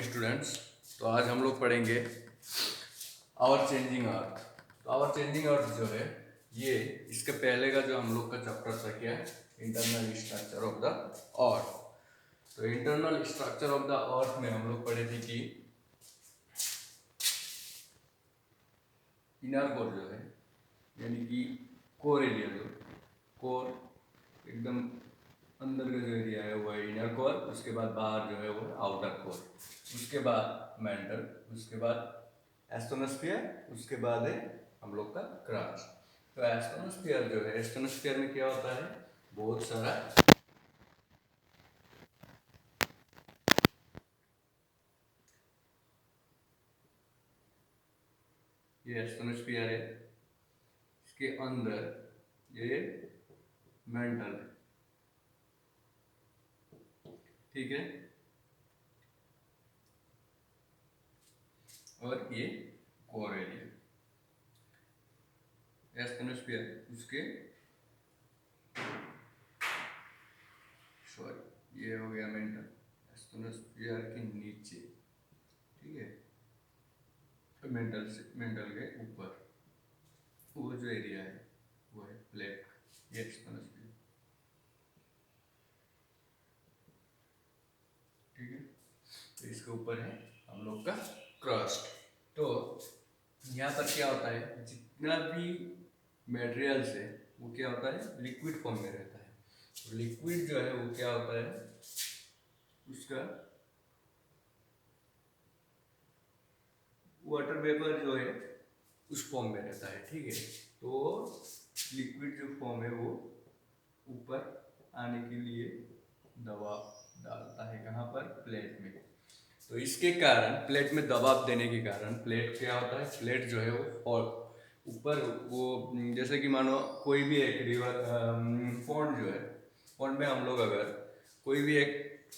Students, तो आज हम लोग पढ़ेंगे आवर चेंजिंग अर्थ। तो आवर चेंजिंग अर्थ जो है ये इसके पहले का जो हम लोग का चैप्टर था क्या, internal structure of the earth. तो internal structure of the earth में हम लोग पढ़े थे कि इनर कोर जो है यानी कि कोर एरिया, जो कोर एकदम अंदर का जो एरिया है वो है इनर कोर, उसके बाद बाहर जो है वो आउटर कोर, उसके बाद मेंटल, उसके बाद एस्टोनोस्फियर, उसके बाद है हम लोग का क्रस्ट। तो एस्टोनोस्फियर जो है, एस्टोनोस्फियर में क्या होता है, बहुत सारा ये एस्टोनोस्फियर है, इसके अंदर ये मेंटल है, ठीक है, और ये कोर एरिया एस्टोनोस्फियर, उसके सॉरी ये हो गया मेंटल, एस्टोनोस्फियर के नीचे, ठीक है, तो मेंटल के ऊपर वो जो एरिया है वो है प्लेट, ये एस्टोनोस्फियर, ठीक है। तो इसके ऊपर है हम लोग का क्रस्ट। तो यहाँ पर क्या होता है, जितना भी मटेरियल्स है वो क्या होता है, लिक्विड फॉर्म में रहता है। तो लिक्विड जो है वो क्या होता है, उसका वाटर वेपर जो है उस फॉर्म में रहता है, ठीक है। तो लिक्विड जो फॉर्म है वो ऊपर आने के लिए दबाव डालता है, कहाँ पर, प्लेट में। तो इसके कारण प्लेट में दबाव देने के कारण प्लेट क्या होता है, प्लेट जो है वो और ऊपर वो, जैसे कि मानो कोई भी एक रिवर पॉन्ड जो है, पॉन्ड में हम लोग अगर कोई भी एक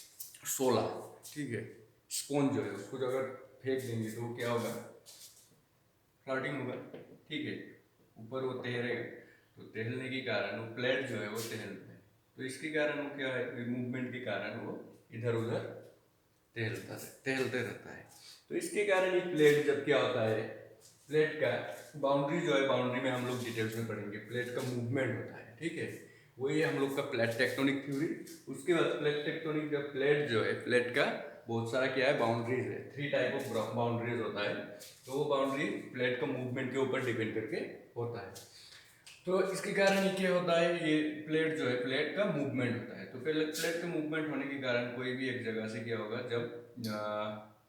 सोला, ठीक है, स्पॉन्ज जो है उसको जो अगर फेंक देंगे तो वो क्या होगा, फ्लॉटिंग होगा, ठीक है, ऊपर वो तैरेगा। तो तैरने के कारण वो प्लेट जो है वो तैरता है, तो इसके कारण वो क्या है, मूवमेंट के कारण वो इधर उधर टहलते रहता है। तो इसके कारण ये प्लेट जब क्या होता है, प्लेट का बाउंड्री जो है, बाउंड्री में हम लोग डिटेल्स में पढ़ेंगे, प्लेट का मूवमेंट होता है, ठीक है, वही हम लोग का प्लेट टेक्टोनिक थ्योरी। उसके बाद प्लेट टेक्टोनिक, जब प्लेट जो है, प्लेट का बहुत सारा क्या है, बाउंड्रीज है, 3 टाइप ऑफ बाउंड्रीज होता है। तो वो बाउंड्री प्लेट का मूवमेंट के ऊपर डिपेंड करके होता है। तो इसके कारण ये क्या होता है, ये प्लेट जो है, प्लेट का मूवमेंट होता है। तो पहले प्लेट का मूवमेंट होने के कारण कोई भी एक जगह से क्या होगा, जब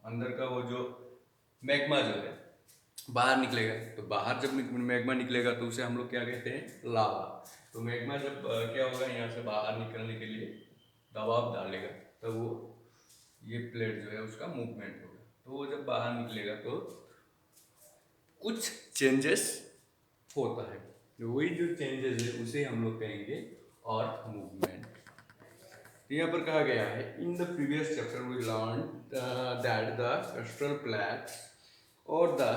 अंदर का वो जो मैग्मा जो है बाहर निकलेगा, तो बाहर जब मैग्मा निकलेगा तो उसे हम लोग क्या कहते हैं, लावा। तो मैग्मा जब क्या होगा, यहाँ से बाहर निकलने के लिए दबाव डालेगा, तो वो ये प्लेट जो है उसका मूवमेंट होगा। तो वो जब बाहर निकलेगा तो कुछ चेंजेस होता है, वही जो चेंजेस है उसे हम लोग कहेंगे अर्थ मूवमेंट। तो यहाँ पर कहा गया है, in the previous chapter we learn that the crustal plates or the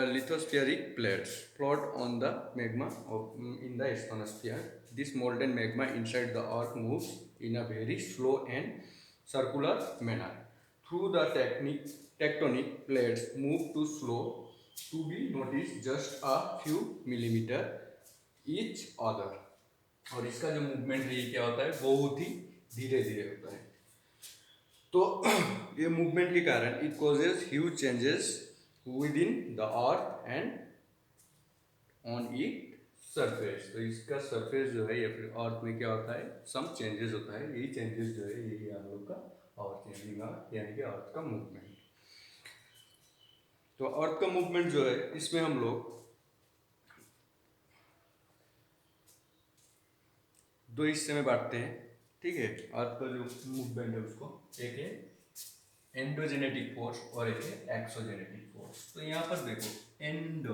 lithospheric plates float on the magma in the asthenosphere. This molten magma inside the earth moves in a very slow and circular manner. Through the tectonic plates move too slow to be noticed, just a few millimeter each other. और इसका जो movement है ये क्या होता है, बहुत ही धीरे धीरे होता है। तो ये मूवमेंट के कारण it causes huge changes with in the earth and on it surface. तो इसका सरफेस जो है या फिर अर्थ में क्या होता है, सम चेंजेस होता है। यही चेंजेस जो है यही हम लोग का अर्थ चेंजिंग यानी कि अर्थ का मूवमेंट। तो अर्थ का मूवमेंट जो है इसमें हम लोग दो हिस्से में बांटते हैं, ठीक है। अर्थ का जो मूवमेंट है उसको, एक है एंडोजेनेटिक फोर्स और एक है एक्सोजेनेटिक फोर्स। तो यहाँ पर देखो, एंडो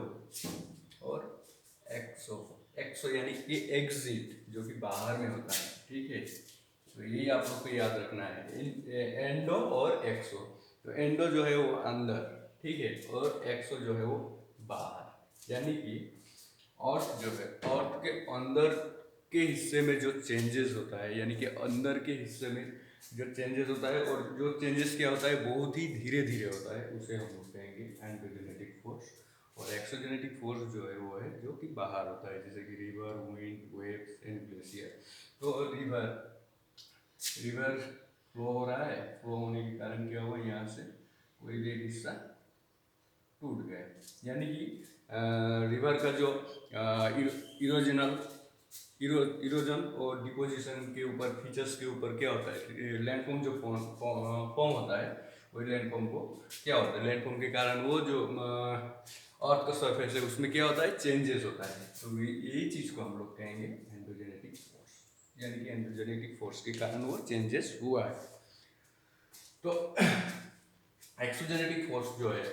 और एक्सो, एक्सो यानी कि एग्जिट, जो कि बाहर में होता है, ठीक है। तो यही आप लोग को याद रखना है, एंडो और एक्सो। तो एंडो जो है वो अंदर, ठीक है, और एक्सो जो है वो बाहर। यानी कि अर्थ जो है, अर्थ के अंदर के हिस्से में जो चेंजेस होता है, यानी कि अंदर के हिस्से में जो चेंजेस होता है, और जो चेंजेस क्या होता है बहुत ही धीरे धीरे होता है, उसे हम लोग कहेंगे एंडोजेनेटिक फोर्स। और एक्सोजेनेटिक फोर्स जो है वो है जो कि बाहर होता है, जैसे कि river, wind, waves and glacier. तो रिवर रिवर फ्लो हो रहा है, फ्लो होने के कारण क्या हुआ, यहाँ से कोई भी एक हिस्सा टूट गया, यानी कि रिवर का जो इरोजनल इरोजन और डिपोजिशन के ऊपर, फीचर्स के ऊपर क्या होता है, लैंडफॉर्म जो फॉर्म होता है, वही लैंडफॉर्म को क्या होता है, लैंडफॉर्म के कारण वो जो अर्थ का सरफेस है उसमें क्या होता है, चेंजेस होता है। तो यही चीज़ को हम लोग कहेंगे एंडोजेनेटिक फोर्स, यानी कि एंडोजेनेटिक फोर्स के कारण वो चेंजेस हुआ है। तो एक्सोजेनेटिक फोर्स जो है,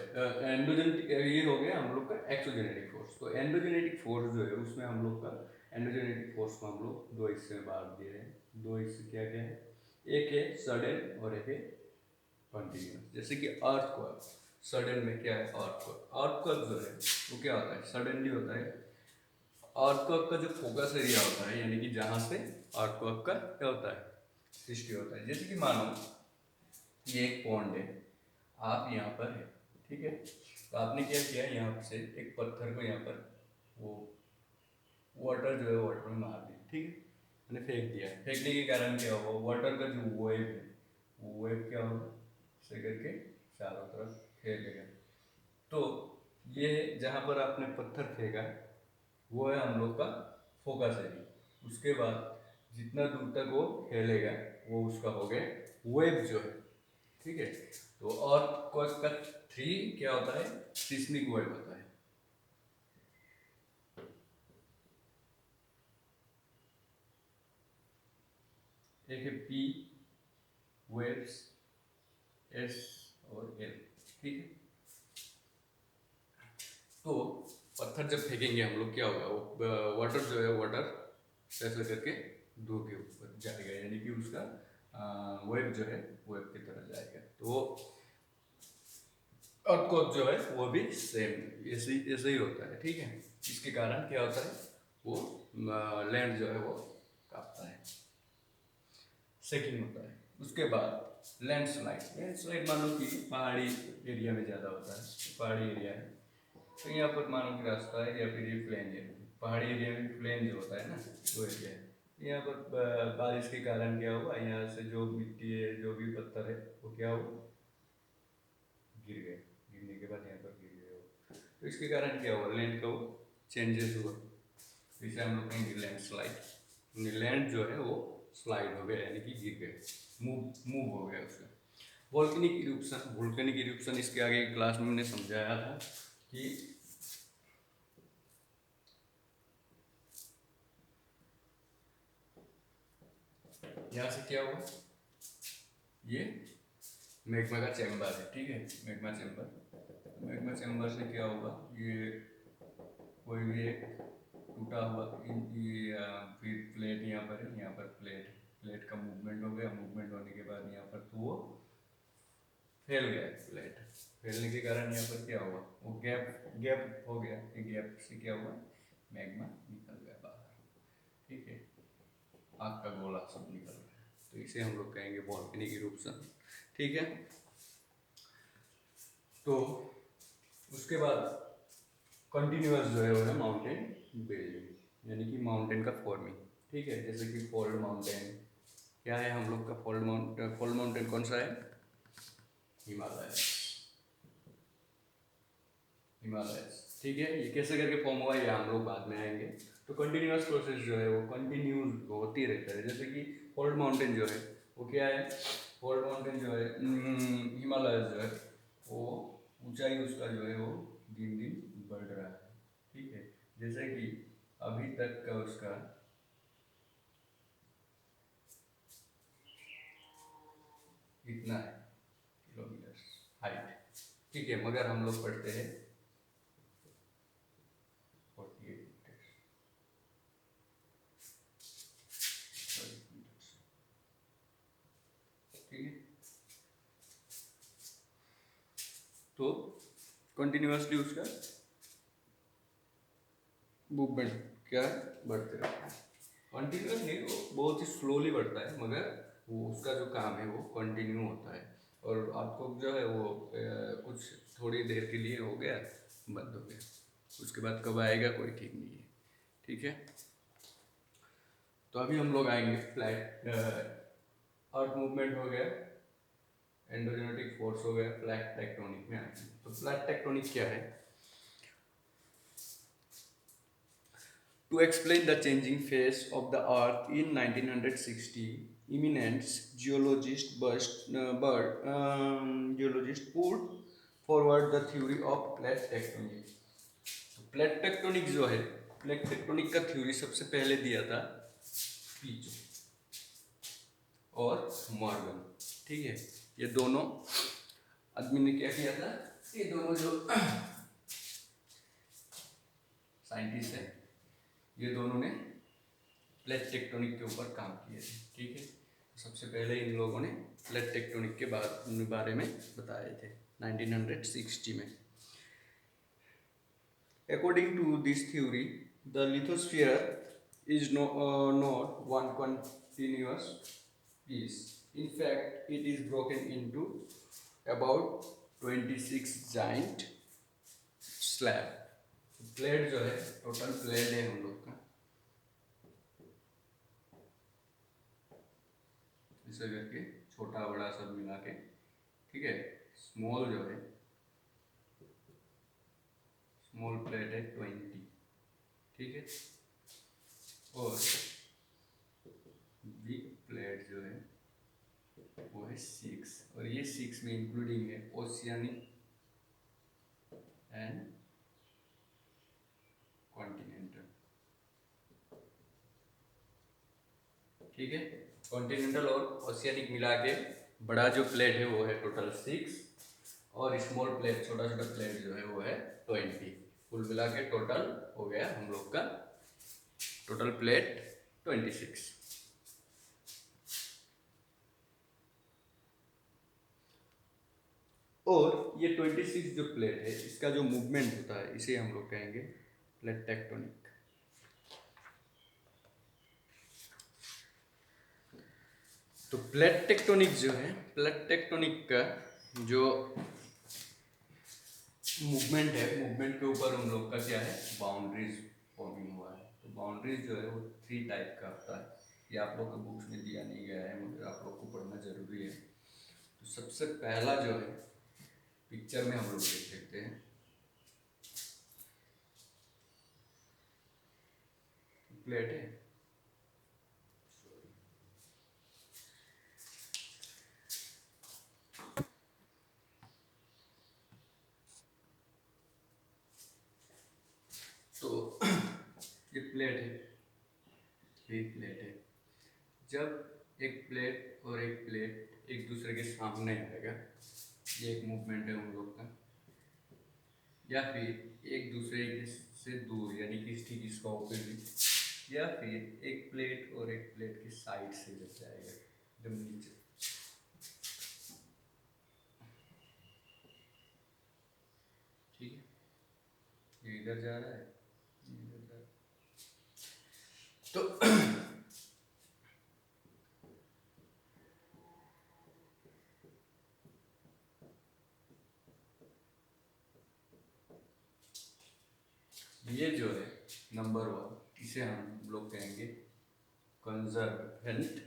एंडोजेनेटिक ये हो गया हम लोग का एक्सोजेनेटिक फोर्स। तो एंडोजेनेटिक फोर्स जो है उसमें हम लोग का एंडोजेनेटिक फोर्स को हम लोग दो हिस्से में बांट दिए हैं। दो हिस्से क्या क्या है, एक है सडन और एक है कंटिन्यूस। जैसे कि अर्थक्वेक, सडन में क्या है, अर्थक्वेक जो है वो क्या होता है, सडनली होता है। अर्थक्वेक का जो फोकस एरिया होता है, यानी कि जहाँ से अर्थक्वेक का क्या होता है, सृष्टि होता है। जैसे कि मानो ये एक पॉन्ड है, आप यहाँ पर है, ठीक है, तो आपने क्या किया, यहाँ से एक पत्थर को यहाँ पर वो वाटर जो है वाटर में मार दिया, ठीक है, मैंने फेंक दिया। फेंकने के कारण क्या होगा, वाटर का जो वेव है वो वेव क्या होगा, इसे करके चारों तरफ फैलेगा। तो ये जहाँ पर आपने पत्थर फेंका वो है हम लोग का फोकस एरिया। उसके बाद जितना दूर तक वो फैलेगा वो उसका हो गया वेव जो है, ठीक है। तो और का थ्री क्या होता है, सिस्मिक वेव होता है। एक है पी वेव्स, एस और एल, ठीक है। तो पत्थर जब फेंकेंगे हम लोग क्या होगा, वो वाटर जो है वाटर ऐसा करके दो के ऊपर जाएगा, यानी कि उसका वेव जो है वेव की तरह जाएगा। तो अर्थक्वेक जो है वो भी सेम ऐसे ही होता है, ठीक है। इसके कारण क्या होता है, वो लैंड जो है वो कांपता है, सेकिंग होता है। उसके बाद लैंडस्लाइड मानो कि पहाड़ी एरिया में ज़्यादा होता है, पहाड़ी एरिया है तो यहाँ पर मानो कि रास्ता है, या फिर ये प्लेन एरिया, पहाड़ी एरिया में प्लेन जो होता है ना वो एरिया है। यहाँ पर बारिश के कारण क्या हुआ, यहाँ से जो मिट्टी है, जो भी पत्थर है वो क्या हुआ, गिर गए, गिरने के बाद यहाँ पर गिर गए हो। तो इसके कारण क्या हुआ, लैंड का वो चेंजेस हुआ, इसे हम लोग कहेंगे लैंड स्लाइड। लैंड जो है वो स्लाइड हो गया, यानी कि गिर गए, मूव हो गया उसका। वोल्केनिक इरूप्शन इसके आगे क्लास में मैंने समझाया था कि यहाँ से क्या हुआ, ये मैग्मा का चैम्बर है, ठीक है, मैग्मा चैम्बर से क्या होगा, ये कोई भी एक टूटा हुआ फिर प्लेट यहाँ पर है, यहाँ पर प्लेट का मूवमेंट हो गया, मूवमेंट होने के बाद यहाँ पर तो वो फैल गया, प्लेट फैलने के कारण यहाँ पर क्या हुआ, वो गैप हो गया, गैप से क्या हुआ, मैग्मा निकल गया बाहर, ठीक है, आग का गोला सब निकल गया। तो इसे हम लोग कहेंगे वोल्केनिक इरूप्शन, ठीक है। तो उसके बाद कंटिन्यूअस जो है वो है माउंटेन बिल्डिंग, यानी कि माउंटेन का फॉर्मिंग, ठीक है। जैसे कि फोल्ड माउंटेन, क्या है हम लोग का फोल्ड माउंटेन कौन सा है, हिमालयस, ठीक है। ये कैसे करके फॉर्म हुआ, ये हम लोग बाद में आएंगे। तो कंटिन्यूअस प्रोसेस जो है वो कंटिन्यूस होती रहता है। जैसे कि फोल्ड माउंटेन जो है वो क्या है, फोल्ड माउंटेन जो है हिमालयस जो है वो ऊंचाई उसका जो है वो दिन दिन बढ़ रहा है, ठीक है। जैसे कि अभी तक का उसका इतना है किलोमीटर हाइट, ठीक है, मगर हम लोग पढ़ते हैं 48 मीटर, ठीक है। तो कंटिन्यूअसली उसका मूवमेंट क्या है, बढ़ते रहता है। कंटिन्यूस नहीं, वो बहुत ही स्लोली बढ़ता है, मगर वो उसका जो काम है वो कंटिन्यू होता है। और आपको जो है वो कुछ थोड़ी देर के लिए हो गया, बंद हो गया, उसके बाद कब आएगा कोई ठीक नहीं है। ठीक है, तो अभी हम लोग आएंगे फ्लैट अर्थ मूवमेंट हो गया, एंडोजेनेटिक फोर्स हो गया, फ्लैट टेक्टोनिक में आते हैं। तो फ्लैट टेक्टोनिक क्या है? To explain the changing face of the Earth in 1960, eminent geologist put forward the theory of plate tectonic. तो प्लेट टेक्टोनिक जो है, प्लेट टेक्टोनिक का थ्योरी सबसे पहले दिया था पीचो और मॉर्गन। ठीक है, ये दोनों आदमी ने क्या किया था, ये दोनों जो साइंटिस्ट है, ये दोनों ने प्लेट टेक्टोनिक के ऊपर काम किए थे। ठीक है, सबसे पहले इन लोगों ने प्लेट टेक्टोनिक के बारे में बताए थे 1960 में। According to this theory, the lithosphere is not one continuous piece. In fact, it is broken into about 26 giant slab. Plate जो है, टोटल प्लेट है हम लोग का, ऐसे करके छोटा बड़ा सब मिला के। ठीक है, स्मॉल जो है, स्मॉल प्लेट है 20। ठीक है, और बिग प्लेट जो है वो है 6, और ये 6 में इंक्लूडिंग है ओशियनिक एंड कॉन्टिनेंटल। ठीक है, कॉन्टिनेंटल और ओशियनिक मिला के बड़ा जो प्लेट है वो है टोटल 6, और स्मॉल प्लेट छोटा छोटा प्लेट जो है वो है 20। कुल मिला के टोटल हो गया हम लोग का टोटल प्लेट 26। और ये 26 जो प्लेट है, इसका जो मूवमेंट होता है इसे हम लोग कहेंगे प्लेट टेक्टोनिक। तो प्लेट टेक्टोनिक जो है, प्लेट टेक्टोनिक का जो मूवमेंट है, मूवमेंट के ऊपर हम लोग का क्या है, बाउंड्रीज फॉर्मिंग हुआ है। तो बाउंड्रीज जो है वो 3 टाइप का होता है, ये आप लोग के बुक्स में दिया नहीं गया है, मगर आप लोग को पढ़ना जरूरी है। तो सबसे पहला जो है, पिक्चर में हम लोग देख सकते हैं, प्लेट है, तो ये प्लेट है, ये प्लेट है। जब एक प्लेट और एक प्लेट एक दूसरे के सामने आएगा, ये एक मूवमेंट है हम लोग का, या फिर एक दूसरे से दूर यानी कि ठीक इसका ऑपोजिट, या फिर एक प्लेट और एक प्लेट के साइड से जब जाएगा एकदम नीचे। ठीक है, ये इधर जा रहा है, ये इधर जा रहा है। तो ये जो है नंबर 1, इसे हम लोग कहेंगे कंजर्वेंट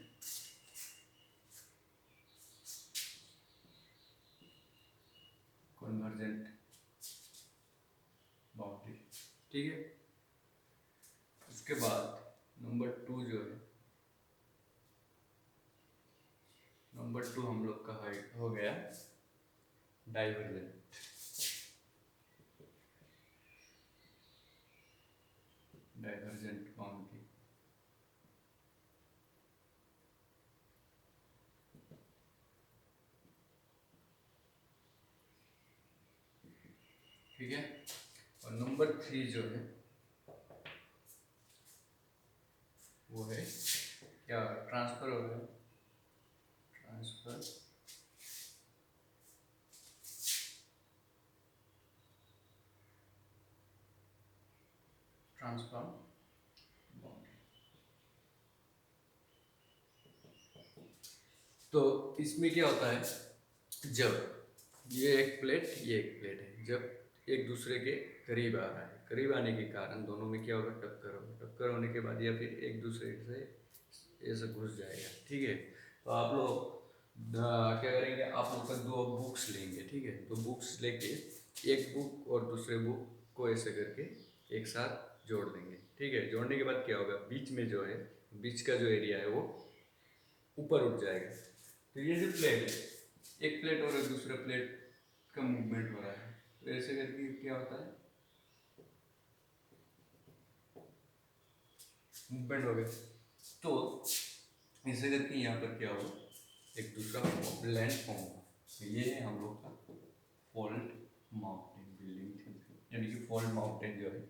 कन्वर्जेंट बाउंड्री। ठीक है, उसके बाद नंबर 2 जो है, नंबर 2 हम लोग का हो गया डाइवर्जेंट। Divergent boundary. ठीक है, और नंबर 3 जो है वो है क्या, ट्रांसफर हो गया, ट्रांसफर ट्रांसफॉर्म बाउंड्री। तो इसमें क्या होता है, जब ये एक प्लेट है, जब एक दूसरे के करीब आ रहा है, करीब आने के कारण दोनों में क्या होगा, टक्कर होगी। टक्कर होने के बाद या फिर एक दूसरे से ऐसे घुस जाएगा, ठीक है। तो आप लोग क्या करेंगे, आप लोग का दो बुक्स लेंगे, ठीक है। तो बुक्स लेके एक बुक और दूसरे बुक को ऐसे करके एक साथ जोड़ देंगे, ठीक है। जोड़ने के बाद क्या होगा, बीच में जो है, बीच का जो एरिया है वो ऊपर उठ जाएगा। तो ये जो प्लेट है, एक प्लेट और एक दूसरे प्लेट का मूवमेंट हो रहा है, तो ऐसे करके क्या होता है, मूवमेंट हो गया। तो ऐसे करके यहाँ पर क्या होगा, एक दूसरा लैंड फॉर्म होगा। तो ये है हम लोग का फॉल्ट माउंटेन बिल्डिंग, यानी कि फॉल्ट माउंटेन जो है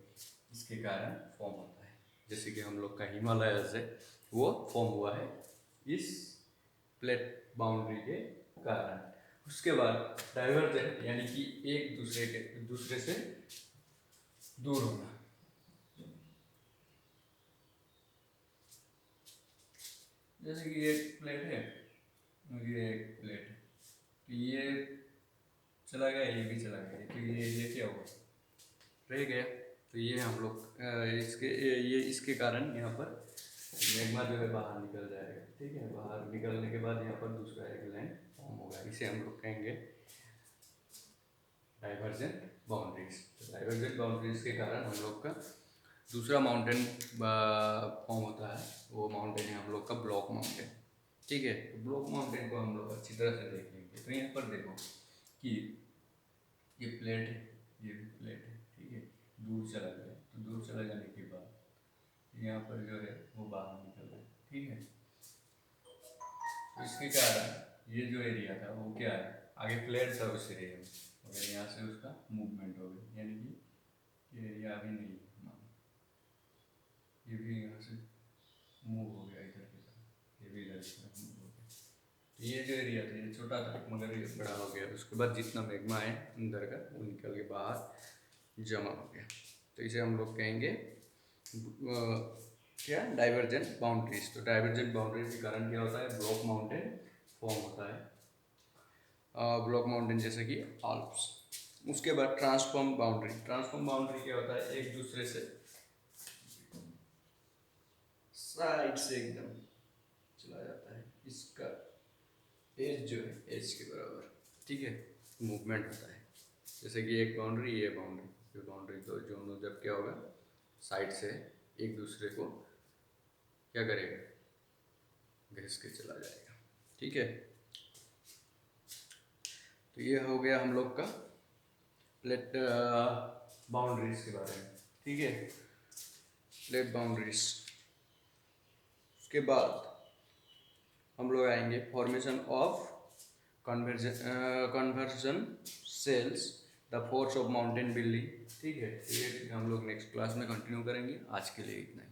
इसके कारण फॉर्म होता है। जैसे कि हम लोग का हिमालयस है, वो फॉर्म हुआ है इस प्लेट बाउंड्री के कारण। उसके बाद डाइवर्जेंट, यानी कि एक दूसरे से दूर होना। जैसे कि एक प्लेट है, ये एक प्लेट है, तो ये चला गया, ये भी चला गया, तो ये क्या हुआ, रह गया। तो ये हम लोग ये इसके कारण यहाँ पर मैग्मा जो है बाहर निकल जाएगा, ठीक है। बाहर निकलने के बाद यहाँ पर दूसरा एक लैंड फॉर्म होगा, इसे हम लोग कहेंगे डाइवर्जेंट बाउंड्रीज। तो डाइवर्जेंट बाउंड्रीज के कारण हम लोग का दूसरा माउंटेन फॉर्म होता है, वो माउंटेन है हम लोग का ब्लॉक माउंटेन, ठीक है। तो ब्लॉक माउंटेन को हम लोग अच्छी तरह से देख लेंगे। तो यहाँ पर देखो कि ये प्लेट है, ये भी प्लेट है, ठीक है। दूर चला गया, तो दूर चला जाने के बाद यहाँ पर जो है वो बाहर निकल गया, ठीक है। तो इसके कारण ये जो एरिया था वो क्या है, आगे प्लेट था उस एरिया में, और यहाँ से उसका मूवमेंट हो गया, यानी कि ये एरिया अभी नहीं है, ये भी यहाँ से मूव हो गया इधर की तरफ, ये भी इधर की तरफ मूव हो गया। तो ये जो एरिया था ये छोटा था, मगर ये बड़ा हो गया। उसके बाद जितना मैग्मा है अंदर का वो निकल के बाहर जमा हो गया। तो इसे हम लोग कहेंगे क्या, डाइवर्जेंट बाउंड्रीज। तो डाइवर्जेंट बाउंड्रीज के कारण क्या होता है, ब्लॉक माउंटेन फॉर्म होता है, ब्लॉक माउंटेन जैसे कि आल्प्स। उसके बाद ट्रांसफॉर्म बाउंड्री। ट्रांसफॉर्म बाउंड्री क्या होता है, एक दूसरे से साइड से एकदम चला जाता है, इसका एज जो है एज के बराबर, ठीक है, मूवमेंट होता है। जैसे कि एक बाउंड्री, ये बाउंड्री, ये बाउंड्री, तो दोनों जब क्या होगा, साइड से एक दूसरे को क्या करेगा, घिस के चला जाएगा, ठीक है। तो ये हो गया हम लोग का प्लेट बाउंड्रीज के बारे में, ठीक है, प्लेट बाउंड्रीज। उसके बाद हम लोग आएंगे formation of conversion cells, the force of mountain building, ठीक है। ये हम लोग नेक्स्ट क्लास में कंटिन्यू करेंगे। आज के लिए इतना ही।